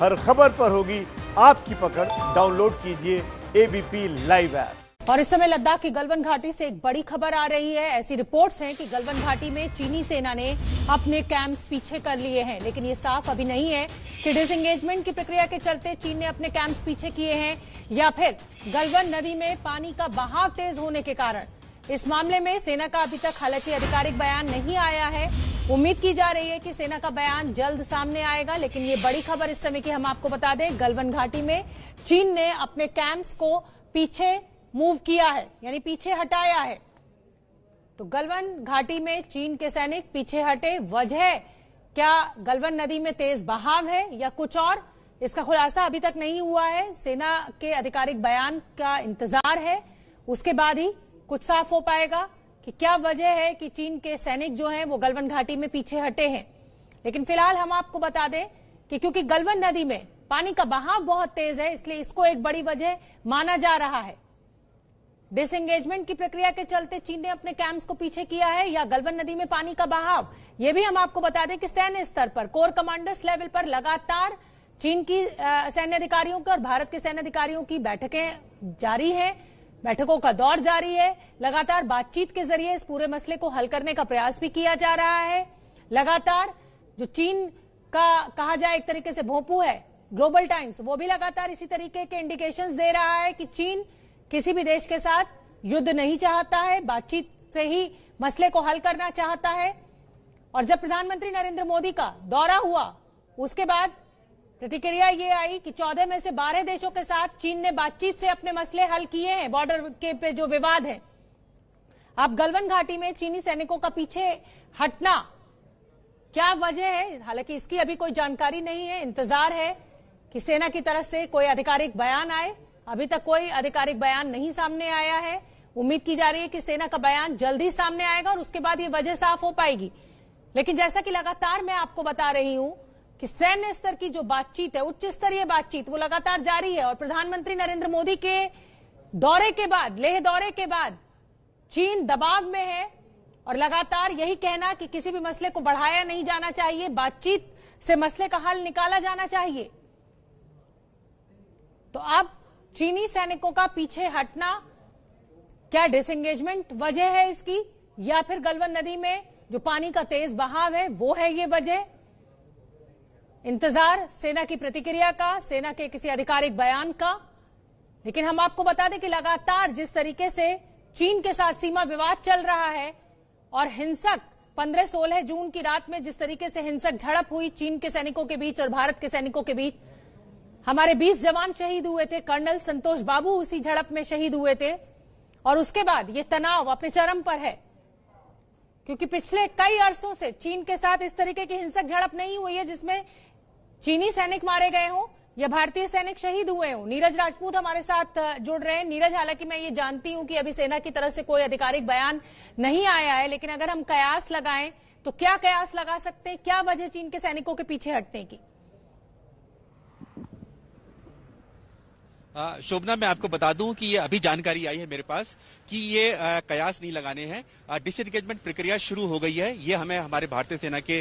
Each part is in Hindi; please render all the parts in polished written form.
हर खबर पर होगी आपकी पकड़। डाउनलोड कीजिए एबीपी लाइव ऐप। और इस समय लद्दाख की गलवान घाटी से एक बड़ी खबर आ रही है। ऐसी रिपोर्ट्स हैं कि गलवान घाटी में चीनी सेना ने अपने कैंप्स पीछे कर लिए हैं, लेकिन ये साफ अभी नहीं है कि डिसएंगेजमेंट की प्रक्रिया के चलते चीन ने अपने कैंप्स पीछे किए हैं या फिर गलवान नदी में पानी का बहाव तेज होने के कारण। इस मामले में सेना का अभी तक हालांकि आधिकारिक बयान नहीं आया है। उम्मीद की जा रही है कि सेना का बयान जल्द सामने आएगा, लेकिन ये बड़ी खबर इस समय की हम आपको बता दें, गलवान घाटी में चीन ने अपने कैंप्स को पीछे मूव किया है, यानी पीछे हटाया है। तो गलवान घाटी में चीन के सैनिक पीछे हटे, वजह क्या गलवान नदी में तेज बहाव है या कुछ और, इसका खुलासा अभी तक नहीं हुआ है। सेना के आधिकारिक बयान का इंतजार है, उसके बाद ही कुछ साफ हो पाएगा कि क्या वजह है कि चीन के सैनिक जो हैं वो गलवान घाटी में पीछे हटे हैं। लेकिन फिलहाल हम आपको बता दें कि क्योंकि गलवान नदी में पानी का बहाव बहुत तेज है, इसलिए इसको एक बड़ी वजह माना जा रहा है। डिसएंगेजमेंट की प्रक्रिया के चलते चीन ने अपने कैंप्स को पीछे किया है या गलवान नदी में पानी का बहाव। यह भी हम आपको बता दें कि सैन्य स्तर पर कोर कमांडर्स लेवल पर लगातार चीन की सैन्य अधिकारियों की और भारत के सैन्य अधिकारियों की बैठकें जारी हैं, बैठकों का दौर जारी है। लगातार बातचीत के जरिए इस पूरे मसले को हल करने का प्रयास भी किया जा रहा है। लगातार जो चीन का कहा जाए एक तरीके से भोंपू है ग्लोबल टाइम्स, वो भी लगातार इसी तरीके के इंडिकेशंस दे रहा है कि चीन किसी भी देश के साथ युद्ध नहीं चाहता है, बातचीत से ही मसले को हल करना चाहता है। और जब प्रधानमंत्री नरेंद्र मोदी का दौरा हुआ उसके बाद प्रतिक्रिया ये आई कि 14 में से 12 देशों के साथ चीन ने बातचीत से अपने मसले हल किए हैं। बॉर्डर के पे जो विवाद है, अब गलवान घाटी में चीनी सैनिकों का पीछे हटना क्या वजह है, हालांकि इसकी अभी कोई जानकारी नहीं है। इंतजार है कि सेना की तरफ से कोई आधिकारिक बयान आए। अभी तक कोई आधिकारिक बयान नहीं सामने आया है। उम्मीद की जा रही है कि सेना का बयान जल्दी सामने आएगा और उसके बाद ये वजह साफ हो पाएगी। लेकिन जैसा कि लगातार मैं आपको बता रही हूं कि सैन्य स्तर की जो बातचीत है, उच्च स्तरीय बातचीत, वो लगातार जारी है। और प्रधानमंत्री नरेंद्र मोदी के दौरे के बाद, लेह दौरे के बाद चीन दबाव में है और लगातार यही कहना कि किसी भी मसले को बढ़ाया नहीं जाना चाहिए, बातचीत से मसले का हल निकाला जाना चाहिए। तो अब चीनी सैनिकों का पीछे हटना क्या डिसएंगेजमेंट वजह है इसकी, या फिर गलवान नदी में जो पानी का तेज बहाव है वो है ये वजह। इंतजार सेना की प्रतिक्रिया का, सेना के किसी आधिकारिक बयान का। लेकिन हम आपको बता दें कि लगातार जिस तरीके से चीन के साथ सीमा विवाद चल रहा है और हिंसक 15-16 जून की रात में जिस तरीके से हिंसक झड़प हुई चीन के सैनिकों के बीच और भारत के सैनिकों के बीच, हमारे 20 जवान शहीद हुए थे, कर्नल संतोष बाबू उसी झड़प में शहीद हुए थे। और उसके बाद ये तनाव अपने चरम पर है, क्योंकि पिछले कई अरसों से चीन के साथ इस तरीके की हिंसक झड़प नहीं हुई है जिसमें चीनी सैनिक मारे गए हों या भारतीय सैनिक शहीद हुए हों। नीरज राजपूत हमारे साथ जुड़ रहे हैं। नीरज, हालांकि मैं ये जानती हूं कि अभी सेना की तरफ से कोई आधिकारिक बयान नहीं आया है, लेकिन अगर हम कयास लगाएं तो क्या कयास लगा सकते हैं, क्या वजह चीन के सैनिकों के पीछे हटने की? शोभना, मैं आपको बता दूं कि ये अभी जानकारी आई है मेरे पास कि ये कयास नहीं लगाने हैं। डिसएंगेजमेंट प्रक्रिया शुरू हो गई है। ये हमें हमारे भारतीय सेना के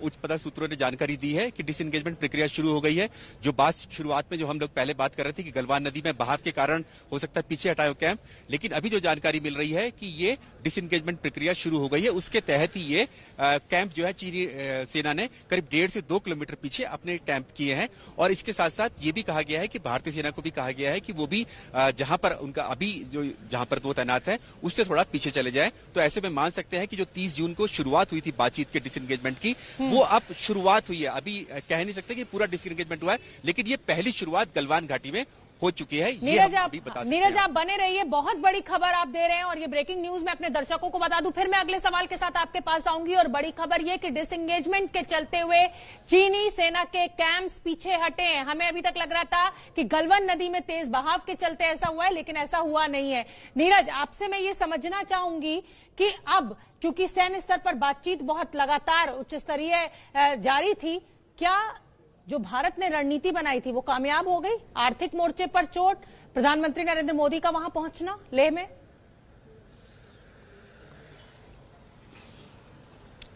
उच्च पदस्थ सूत्रों ने जानकारी दी है कि डिसएंगेजमेंट प्रक्रिया शुरू हो गई है। जो बात शुरुआत में जो हम लोग पहले बात कर रहे थे कि गलवान नदी में बहाव के कारण हो सकता है पीछे हटाए कैंप, लेकिन अभी जो जानकारी मिल रही है कि ये डिसएंगेजमेंट प्रक्रिया शुरू हो गई है। उसके तहत ही ये कैंप जो है चीनी सेना ने करीब 1.5 से 2 किलोमीटर पीछे अपने कैंप किए हैं। और इसके साथ साथ ये भी कहा गया है कि भारतीय सेना को भी कहा गया है कि वो भी जहां पर उनका अभी जो जहां पर वो तैनात है उससे थोड़ा पीछे चले जाए। तो ऐसे में मान सकते हैं कि जो 30 जून को शुरुआत हुई थी बातचीत के डिसएंगेजमेंट की, वो अब शुरुआत हुई है। अभी कह नहीं सकते कि पूरा डिसएंगेजमेंट हुआ है, लेकिन ये पहली शुरुआत गलवान घाटी में हो चुकी है। नीरज, आप बने रहिए, बहुत बड़ी खबर आप दे रहे हैं और ये ब्रेकिंग न्यूज मैं अपने दर्शकों को बता दूं, फिर मैं अगले सवाल के साथ आपके पास आऊंगी। और बड़ी खबर ये कि डिसएंगेजमेंट के चलते हुए चीनी सेना के कैंप्स पीछे हटे हैं। हमें अभी तक लग रहा था कि गलवान नदी में तेज बहाव के चलते ऐसा हुआ है, लेकिन ऐसा हुआ नहीं है। नीरज, आपसे मैं ये समझना चाहूंगी कि अब क्योंकि सैन्य स्तर पर बातचीत बहुत लगातार उच्च स्तरीय जारी थी, क्या जो भारत ने रणनीति बनाई थी वो कामयाब हो गई? आर्थिक मोर्चे पर चोट, प्रधानमंत्री नरेंद्र मोदी का वहां पहुंचना लेह में।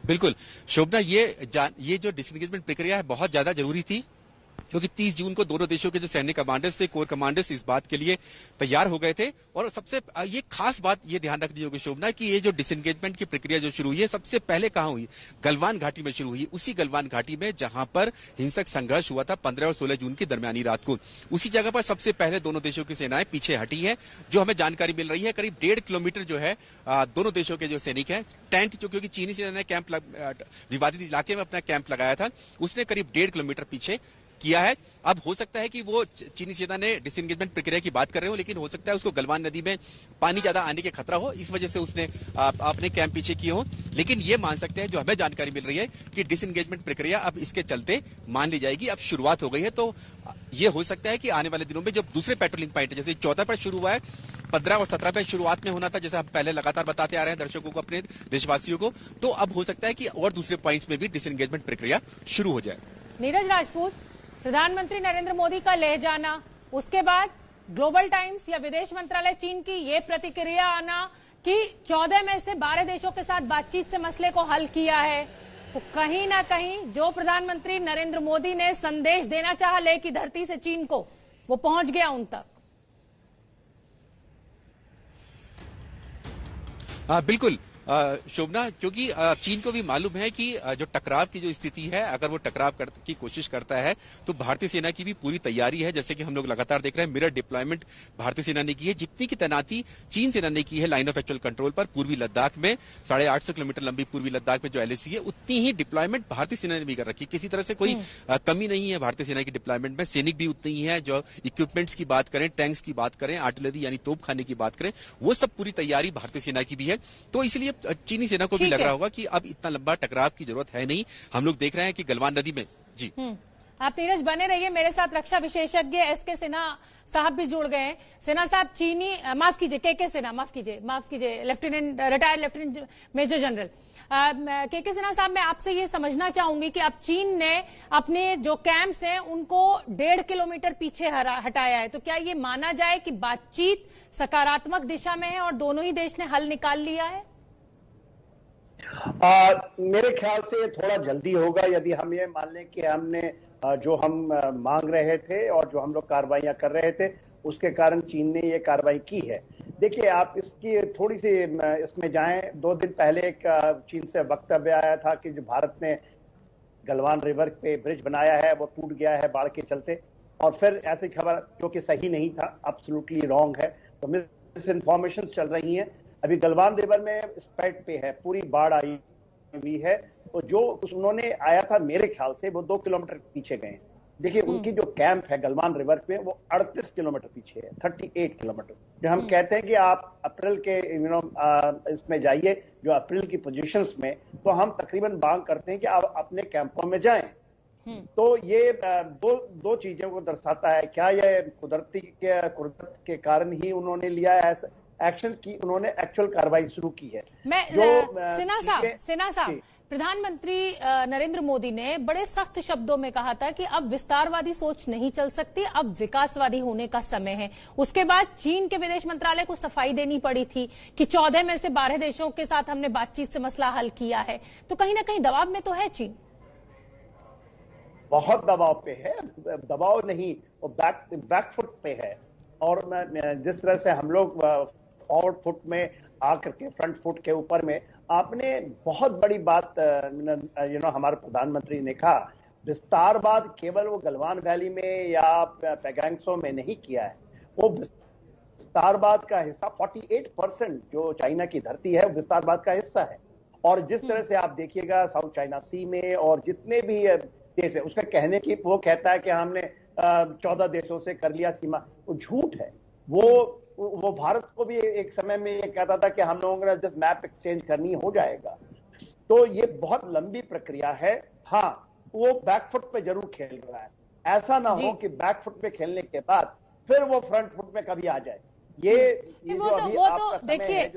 बिल्कुल शोभना, ये जो डिसएंगेजमेंट प्रक्रिया है बहुत ज्यादा जरूरी थी। क्योंकि 30 जून को दोनों देशों के जो सैन्य कमांडर्स थे, कोर कमांडर्स, इस बात के लिए तैयार हो गए थे। और सबसे ये खास बात ये ध्यान रखनी होगी शोभना कि ये जो डिसएंगेजमेंट की प्रक्रिया जो शुरू हुई है, सबसे पहले कहां हुई? गलवान घाटी में शुरू हुई। उसी गलवान घाटी में जहां पर हिंसक संघर्ष हुआ था 15 और 16 जून की दरमियानी रात को, उसी जगह पर सबसे पहले दोनों देशों की सेनाएं पीछे हटी है। जो हमें जानकारी मिल रही है, करीब 1.5 किलोमीटर जो है दोनों देशों के जो सैनिक हैं, टेंट जो, क्योंकि चीनी सेना ने कैंप विवादित इलाके में अपना कैंप लगाया था, उसने करीब 1.5 किलोमीटर पीछे किया है। अब हो सकता है कि वो चीनी सेना ने डिसएंगेजमेंट प्रक्रिया की बात कर रहे हो, लेकिन हो सकता है उसको गलवान नदी में पानी ज्यादा आने के खतरा हो, इस वजह से उसने अपने कैंप पीछे किए हो। लेकिन ये मान सकते हैं, जो हमें जानकारी मिल रही है, कि डिसएंगेजमेंट प्रक्रिया अब इसके चलते मान ली जाएगी। अब शुरुआत हो गई है, तो ये हो सकता है कि आने वाले दिनों में जब दूसरे पेट्रोलिंग पॉइंट, जैसे 14 पर शुरू हुआ है, 15 और 17 पे शुरुआत में होना था, जैसे हम पहले लगातार बताते आ रहे हैं दर्शकों को, अपने देशवासियों को, तो अब हो सकता है कि और दूसरे पॉइंट्स में भी डिसएंगेजमेंट प्रक्रिया शुरू हो जाए। नीरज राजपूत, प्रधानमंत्री नरेंद्र मोदी का लेह जाना, उसके बाद ग्लोबल टाइम्स या विदेश मंत्रालय चीन की ये प्रतिक्रिया आना कि 14 में से 12 देशों के साथ बातचीत से मसले को हल किया है, तो कहीं ना कहीं जो प्रधानमंत्री नरेंद्र मोदी ने संदेश देना चाहा लेह की धरती से चीन को, वो पहुंच गया उन तक। बिल्कुल शोभना, क्योंकि चीन को भी मालूम है कि जो टकराव की जो स्थिति है, अगर वो टकराव की कोशिश करता है तो भारतीय सेना की भी पूरी तैयारी है। जैसे कि हम लोग लगातार देख रहे हैं, मिरर डिप्लॉयमेंट भारतीय सेना ने की है। जितनी की तैनाती चीन सेना ने की है लाइन ऑफ एक्चुअल कंट्रोल पर पूर्वी लद्दाख में, 850 किलोमीटर लंबी पूर्वी लद्दाख में जो LAC है, उतनी ही डिप्लॉयमेंट भारतीय सेना ने भी कर रखी। किसी तरह से कोई कमी नहीं है भारतीय सेना की डिप्लॉयमेंट में। सैनिक भी उतनी ही है। जो इक्विपमेंट्स की बात करें, टैंक्स की बात करें, आर्टिलरी यानी तोप खाने की बात करें, वो सब पूरी तैयारी भारतीय सेना की भी है। तो इसलिए चीनी सेना को भी लग रहा होगा कि अब इतना लंबा टकराव की जरूरत है नहीं। हम लोग देख रहे हैं कि गलवान नदी में जी। आप नीरज बने रहिए, मेरे साथ रक्षा विशेषज्ञ SK सिन्हा साहब भी जुड़ गए हैं। सिन्हा साहब, चीनी माफ कीजिए KK सिन्हा, माफ कीजिए lieutenant, retired lieutenant major general KK Sinha साहब, मैं आपसे ये समझना चाहूंगी कि अब चीन ने अपने जो कैंप्स हैं उनको 1.5 किलोमीटर पीछे हटाया है, तो क्या ये माना जाए कि बातचीत सकारात्मक दिशा में है और दोनों ही देश ने हल निकाल लिया है? मेरे ख्याल से थोड़ा जल्दी होगा यदि हम ये मान लें कि हमने जो हम मांग रहे थे और जो हम लोग कार्रवाइयां कर रहे थे, उसके कारण चीन ने ये कार्रवाई की है। देखिए, आप इसकी थोड़ी सी इसमें जाएं। 2 दिन पहले एक चीन से वक्तव्य आया था कि जो भारत ने गलवान रिवर पे ब्रिज बनाया है वो टूट गया है बाढ़ के चलते, और फिर ऐसी खबर जो कि सही नहीं था, एब्सोल्युटली रॉन्ग है। तो मिस इन्फॉर्मेशन चल रही हैं। अभी गलवान रिवर में स्पैट पे है, पूरी बाढ़ आई हुई है। तो जो उन्होंने आया था, मेरे ख्याल से वो 2 किलोमीटर पीछे गए। देखिए, उनकी जो कैंप है गलवान रिवर पे, वो 38 किलोमीटर पीछे है, 38 किलोमीटर। जो हम कहते हैं कि आप अप्रैल के इसमें जाइए, जो अप्रैल की पोजीशंस में, तो हम तकरीबन मांग करते हैं कि आप अपने कैंपों में जाएं। तो ये दो चीजों को दर्शाता है। क्या ये कुदरत के कारण ही उन्होंने लिया है एक्शन की, उन्होंने एक्चुअल कार्रवाई शुरू की है? सिन्हा साहब, प्रधानमंत्री नरेंद्र मोदी ने बड़े सख्त शब्दों में कहा था कि अब विस्तारवादी सोच नहीं चल सकती, अब विकासवादी होने का समय है। उसके बाद चीन के विदेश मंत्रालय को सफाई देनी पड़ी थी कि 14 में से 12 देशों के साथ हमने बातचीत से मसला हल किया है। तो कहीं ना कहीं दबाव में तो है चीन। बहुत दबाव पे है। दबाव नहीं, वो बैकफुट पे है। और जिस तरह से हम लोग फॉरवर्ड फुट में आकर के फ्रंट फुट के ऊपर में, आपने बहुत बड़ी बात हमारे प्रधानमंत्री ने कहा, विस्तारवाद केवल वो गलवान वैली में या पैगांगसो में नहीं किया है। वो विस्तारवाद का हिस्सा 48% जो चाइना की धरती है, वो विस्तारवाद का हिस्सा है। और जिस तरह से आप देखिएगा साउथ चाइना सी में और जितने भी देश है, उसका कहने की, वो कहता है कि हमने 14 देशों से कर लिया सीमा, वो झूठ है। वो भारत को भी एक समय में ये कहता था कि हम लोगों ने जस्ट मैप एक्सचेंज करनी हो जाएगा। तो ये बहुत लंबी प्रक्रिया है। हाँ, वो बैकफुट पे जरूर खेल रहा है। ऐसा ना हो कि बैकफुट पे खेलने के बाद फिर वो फ्रंट फुट में कभी आ जाए। देखिए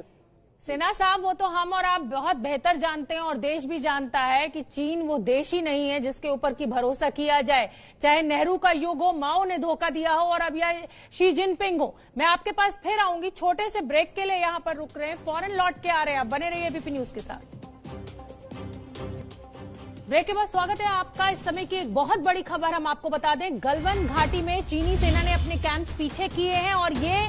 सिन्हा साहब, वो तो हम और आप बहुत बेहतर जानते हैं और देश भी जानता है कि चीन वो देश ही नहीं है जिसके ऊपर की भरोसा किया जाए। चाहे नेहरू का युग हो, माओ ने धोखा दिया हो, और अब यह शी जिनपिंग हो। मैं आपके पास फिर आऊंगी, छोटे से ब्रेक के लिए यहाँ पर रुक रहे हैं, फौरन लौट के आ रहे हैं। आप बने रहिए एबीपी न्यूज के साथ। ब्रेक के बाद स्वागत है आपका। इस समय की एक बहुत बड़ी खबर हम आपको बता दें। गलवान घाटी में चीनी सेना ने अपने कैंप्स पीछे किए हैं और ये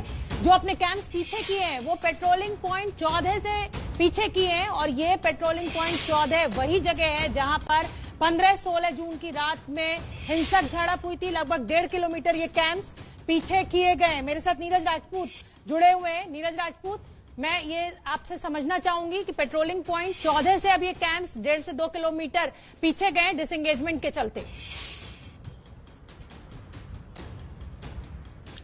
जो अपने कैंप्स पीछे किए हैं वो पेट्रोलिंग पॉइंट 14 से पीछे किए हैं और ये पेट्रोलिंग पॉइंट 14 वही जगह है जहां पर 15-16 जून की रात में हिंसक झड़प हुई थी। लगभग 1.5 किलोमीटर ये कैंप्स पीछे किए गए। मेरे साथ नीरज राजपूत जुड़े हुए हैं। नीरज राजपूत, मैं ये आपसे समझना चाहूंगी कि पेट्रोलिंग पॉइंट 14 से अब ये कैंप्स 1.5 से 2 किलोमीटर पीछे गए डिसएंगेजमेंट के चलते।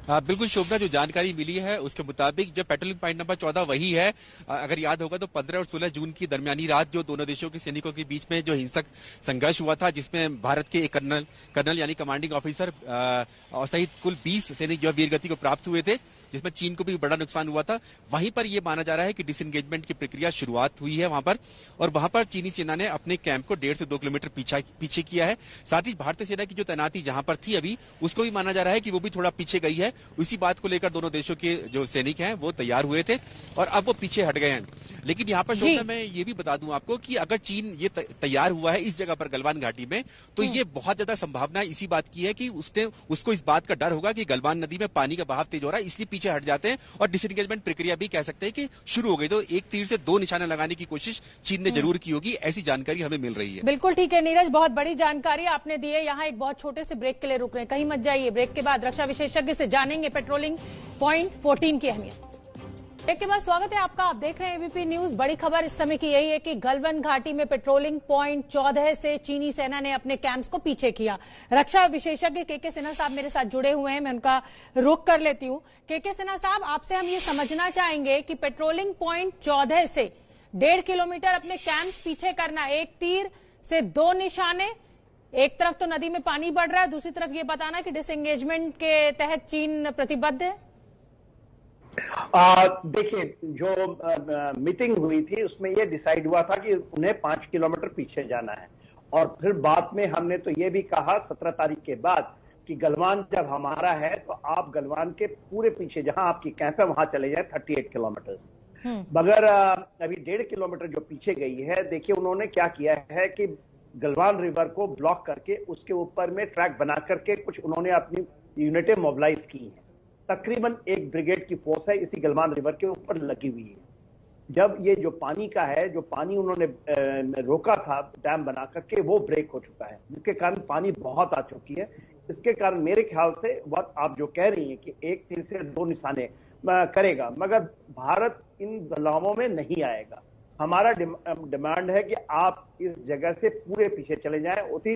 बिल्कुल शोभना, जो जानकारी मिली है उसके मुताबिक जो पेट्रोलिंग पॉइंट नंबर 14 वही है। अगर याद होगा तो 15 और 16 जून की दरमियानी रात जो दोनों देशों के सैनिकों के बीच में जो हिंसक संघर्ष हुआ था, जिसमें भारत के एक कर्नल यानी कमांडिंग ऑफिसर और सहित कुल 20 सैनिक जो वीरगति को प्राप्त हुए थे, जिसमें चीन को भी बड़ा नुकसान हुआ था। वहीं पर यह माना जा रहा है कि डिसएंगेजमेंट की प्रक्रिया शुरुआत हुई है वहां पर, और वहां पर चीनी सेना ने अपने कैंप को 1.5 से 2 किलोमीटर पीछे किया है। साथ ही भारतीय सेना की जो तैनाती जहां पर थी अभी, उसको भी माना जा रहा है कि वो भी थोड़ा पीछे गई है। उसी बात को लेकर दोनों देशों के जो सैनिक हैं वो तैयार हुए थे और अब वो पीछे हट गए हैं। लेकिन यहाँ पर शोभना, मैं ये भी बता दूं आपको कि अगर चीन ये तैयार हुआ है इस जगह पर गलवान घाटी में, तो ये बहुत ज्यादा संभावना इसी बात की है कि उसको इस बात का डर होगा कि गलवान नदी में पानी का बहाव तेज हो रहा है, इसलिए पीछे हट जाते हैं और डिसएंगेजमेंट प्रक्रिया भी कह सकते हैं कि शुरू हो गई। तो एक तीर से 2 निशाने लगाने की कोशिश चीन ने जरूर की होगी, ऐसी जानकारी हमें मिल रही है। बिल्कुल ठीक है नीरज, बहुत बड़ी जानकारी आपने दी है। यहाँ एक बहुत छोटे से ब्रेक के लिए रुक रहे हैं, कहीं मत जाइए। ब्रेक के बाद रक्षा विशेषज्ञ से जानेंगे पेट्रोलिंग पॉइंट 14 की अहमियत। ब्रेक के बाद स्वागत है आपका, आप देख रहे हैं एबीपी न्यूज। बड़ी खबर इस समय की यही है कि गलवान घाटी में पेट्रोलिंग पॉइंट 14 से चीनी सेना ने अपने कैंप्स को पीछे किया। रक्षा विशेषज्ञ के सिन्हा साहब मेरे साथ जुड़े हुए हैं, मैं उनका रुख कर लेती हूँ। के सिन्हा साहब, आपसे हम ये समझना चाहेंगे कि पेट्रोलिंग पॉइंट 14 से 1.5 किलोमीटर अपने कैंप्स पीछे करना, एक तीर से 2 निशाने, एक तरफ तो नदी में पानी बढ़ रहा है, दूसरी तरफ ये बताना कि डिसएंगेजमेंट के तहत चीन प्रतिबद्ध है। देखिए, जो मीटिंग हुई थी उसमें यह डिसाइड हुआ था कि उन्हें 5 किलोमीटर पीछे जाना है और फिर बाद में हमने तो ये भी कहा 17 तारीख के बाद कि गलवान जब हमारा है तो आप गलवान के पूरे पीछे जहां आपकी कैंप है वहां चले जाए 38 किलोमीटर। मगर अभी 1.5 किलोमीटर जो पीछे गई है, देखिए उन्होंने क्या किया है कि गलवान रिवर को ब्लॉक करके उसके ऊपर में ट्रैक बना करके कुछ उन्होंने अपनी यूनिटें मोबिलाइज की हैं। तकरीबन 1 ब्रिगेड की फोर्स है इसी गलवान रिवर के ऊपर लगी हुई है। जब ये जो पानी का है, जो पानी उन्होंने रोका था डैम बना करके, वो ब्रेक हो चुका है, जिसके कारण पानी बहुत आ चुकी है। इसके कारण मेरे ख्याल से वक्त आप जो कह रही हैं कि एक तीर से 2 निशाने करेगा, मगर भारत इन बदलावों में नहीं आएगा। हमारा डिमांड है कि आप इस जगह से पूरे पीछे चले जाएं, उसी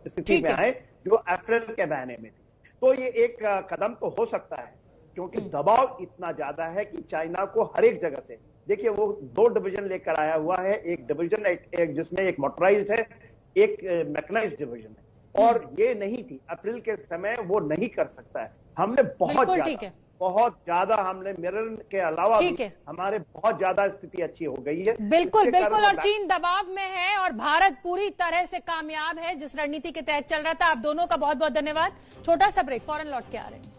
स्थिति में आए जो अप्रैल के महीने में थी। तो ये एक कदम तो हो सकता है, क्योंकि दबाव इतना ज्यादा है कि चाइना को हर एक जगह से, देखिए वो 2 डिवीजन लेकर आया हुआ है, एक डिवीजन एक जिसमें एक मोटराइज्ड है, एक मैकेनाइज्ड डिवीजन है, और ये नहीं थी अप्रैल के समय, वो नहीं कर सकता है। हमने बहुत ज्यादा हमने मिरर के अलावा हमारे बहुत ज्यादा स्थिति अच्छी हो गई है। बिल्कुल बिल्कुल, और चीन दबाव में है और भारत पूरी तरह से कामयाब है जिस रणनीति के तहत चल रहा था। आप दोनों का बहुत बहुत धन्यवाद। छोटा सा ब्रेक, फौरन लौट के आ रहे हैं।